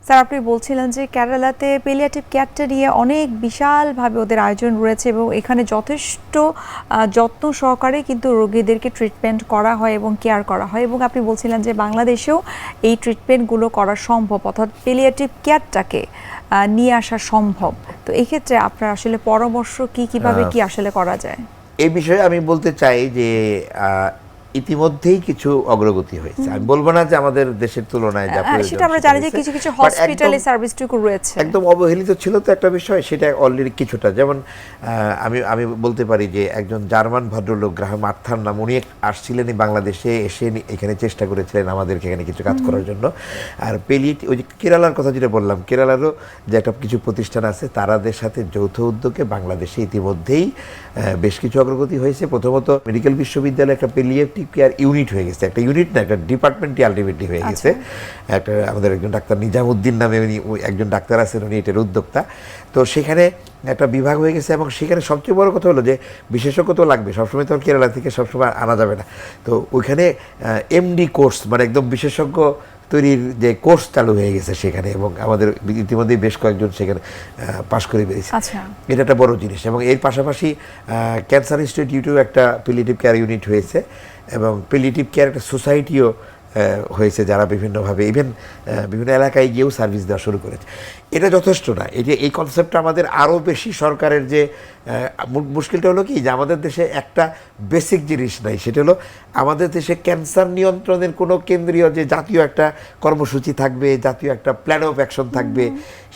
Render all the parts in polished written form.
Sir আপনি বলছিলেন যে কেরালাতে পেলিয়েটিভ কেয়ারটা নিয়ে অনেক বিশালভাবে ওদের আয়োজন রয়েছে এবং এখানে যথেষ্ট যত্ন সহকারে কিন্তু রোগীদেরকে ট্রিটমেন্ট করা হয় এবং কেয়ার করা হয়, এবং আপনি বলছিলেন যে বাংলাদেশেও এই ট্রিটমেন্টগুলো করা সম্ভব, অর্থাৎ পেলিয়েটিভ কেয়ারটাকে নিয়ে আসা সম্ভব। তো এই ক্ষেত্রে আপনার আসলে পরামর্শ কিভাবে কি আসলে করা যায়? এই বিষয়ে আমি বলতে চাই যে ইতিমধ্যেই কিছু অগ্রগতি হয়েছে। আমি বলবো না যে আমাদের দেশের তুলনায় যা প্রয়োজন সেটা আমরা জানি যে কিছু কিছু হসপিটালে সার্ভিসটুকু রয়েছে, একদম অবহেলিত ছিল তো একটা বিষয়, সেটা অলরেডি কিছুটা, যেমন আমি বলতে পারি যে একজন জার্মান ভদ্রলোক গ্রাহাম আর্থার নাম, উনি আসছিলেন বাংলাদেশে, এসে এখানে চেষ্টা করেছিলেন আমাদেরকে এখানে কিছু কাজ করার জন্য। আর ওই যে কেরালার কথা যেটা বললাম, কেরালারও যে একটা কিছু প্রতিষ্ঠান আছে, তারাদের সাথে যৌথ উদ্যোগে বাংলাদেশে ইতিমধ্যেই বেশ কিছু অগ্রগতি হয়েছে। প্রথমত মেডিকেল বিশ্ববিদ্যালয়ে একটা পেলিয়েটিভ কেয়ার ইউনিট হয়ে গেছে, একটা ইউনিট না, একটা ডিপার্টমেন্টই আলটিমেটলি হয়ে গেছে। একটা আমাদের একজন ডাক্তার নিজামুদ্দিন নামে একজন ডাক্তার আছেন, উনি এটার উদ্যোক্তা। তো সেখানে একটা বিভাগ হয়ে গেছে, এবং সেখানে সবচেয়ে বড় কথা হলো যে বিশেষজ্ঞ তো লাগবে, সবসময় তো কেরালা থেকে সবসময় আনা যাবে না। তো ওইখানে এমডি কোর্স, মানে একদম বিশেষজ্ঞ তৈরির যে কোর্স চালু হয়ে গেছে সেখানে, এবং আমাদের ইতিমধ্যেই বেশ কয়েকজন সেখানে পাশ করে বেরিয়েছে। এটা একটা বড় জিনিস। এবং এর পাশাপাশি ক্যান্সার ইনস্টিটিউটেও একটা পেলিয়েটিভ কেয়ার ইউনিট হয়েছে, এবং পেলিয়েটিভ কেয়ার একটা সোসাইটিও হয়েছে, যারা বিভিন্নভাবে ইভেন বিভিন্ন এলাকায় গিয়েও সার্ভিস দেওয়া শুরু করেছে। এটা যথেষ্ট না, এই কনসেপ্টটা আমাদের আরও বেশি, সরকারের যে মুশকিলটা হলো কি, যে আমাদের দেশে একটা বেসিক জিনিস নাই, সেটা হলো আমাদের দেশে ক্যান্সার নিয়ন্ত্রণের কোনো কেন্দ্রীয় যে জাতীয় একটা কর্মসূচি থাকবে, জাতীয় একটা প্ল্যান অফ অ্যাকশন থাকবে,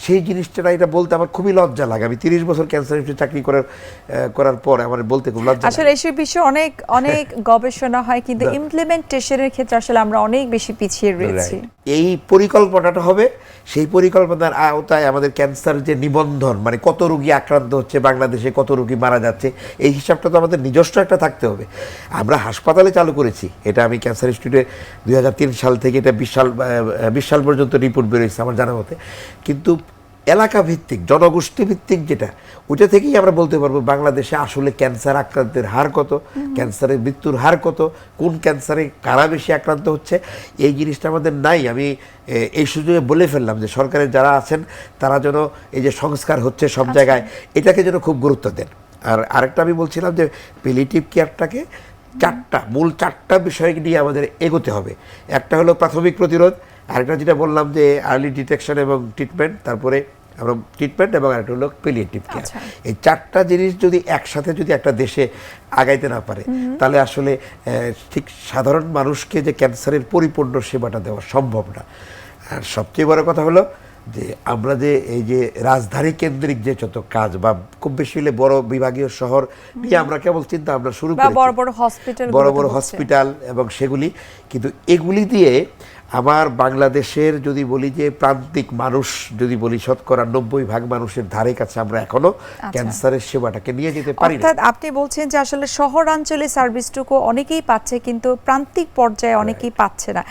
সেই জিনিসটা না। এটা বলতে আমার খুবই লজ্জা লাগে। আমি 30 বছর ক্যান্সার ইনস্টিটিউটে চাকরি করার পর আমার বলতে খুব লজ্জা আসলে এইসব বিষয়ে অনেক অনেক গবেষণা হয়, কিন্তু ইমপ্লিমেন্টেশনের ক্ষেত্রে আসলে আমরা অনেক বেশি পিছিয়ে রয়েছি। এই পরিকল্পনাটা হবে, সেই পরিকল্পনার আওতায় আমাদের ক্যান্সার যে নিবন্ধন, মানে কত রোগী আক্রান্ত হচ্ছে বাংলাদেশে, কত রোগী মারা যাচ্ছে, এই হিসাবটা তো আমাদের নিজস্ব একটা থাকতে হবে। আমরা হাসপাতালে চালু করেছি, এটা আমি ক্যান্সার ইনস্টিটিউটে 2003 সাল থেকে এটা 20 সাল পর্যন্ত রিপোর্ট বেরোচ্ছে আমার জানা মতে। কিন্তু এলাকা ভিত্তিক, জনগোষ্ঠী ভিত্তিক যেটা, ওইটা থেকেই আমরা বলতে পারবো বাংলাদেশে আসলে ক্যান্সার আক্রান্তের হার কত, ক্যান্সারের মৃত্যুর হার কত, কোন ক্যান্সারে কারা বেশি আক্রান্ত হচ্ছে, এই জিনিসটা আমাদের নাই। আমি এই সুযোগে বলে ফেললাম যে সরকারের যারা আছেন তারা যেন এই যে সংস্কার হচ্ছে সব জায়গায়, এটাকে যেন খুব গুরুত্ব দেন। আর আরেকটা আমি বলছিলাম যে পেলিয়েটিভ কেয়ারটাকে মূল চারটা বিষয় নিয়ে আমাদের এগোতে হবে। একটা হলো প্রাথমিক প্রতিরোধ, আরেকটা যেটা বললাম যে আর্লি ডিটেকশন এবং ট্রিটমেন্ট, তারপরে আমরা ট্রিটমেন্ট, এবং আরেকটা হলো পেলিয়েটিভ কেয়ার। এই চারটা জিনিস যদি একসাথে যদি একটা দেশে আগাইতে না পারে, তাহলে আসলে ঠিক সাধারণ মানুষকে যে ক্যান্সারের পরিপূর্ণ সেবাটা দেওয়া সম্ভব না। আর সবচেয়ে বড় কথা হলো যে আমরা যে এই যে রাজধানী কেন্দ্রিক যে যত কাজ, বা খুব বেশি হলে বড় বিভাগীয় শহর নিয়ে আমরা কেবল চিন্তা আমরা শুরু করেছি, বড় বড় হসপিটাল এবং সেগুলি, কিন্তু এগুলি দিয়ে আমার বাংলাদেশের যদি বলি যে প্রান্তিক মানুষ, যদি বলি 90% মানুষের ধারে কাছে আমরা এখনো ক্যান্সারের সেবাটাকে নিয়ে যেতে পারি না। অর্থাৎ আপনি বলছেন যে আসলে শহরাঞ্চলে সার্ভিসটুকু অনেকেই পাচ্ছে, কিন্তু প্রান্তিক পর্যায়ে অনেকেই পাচ্ছে না।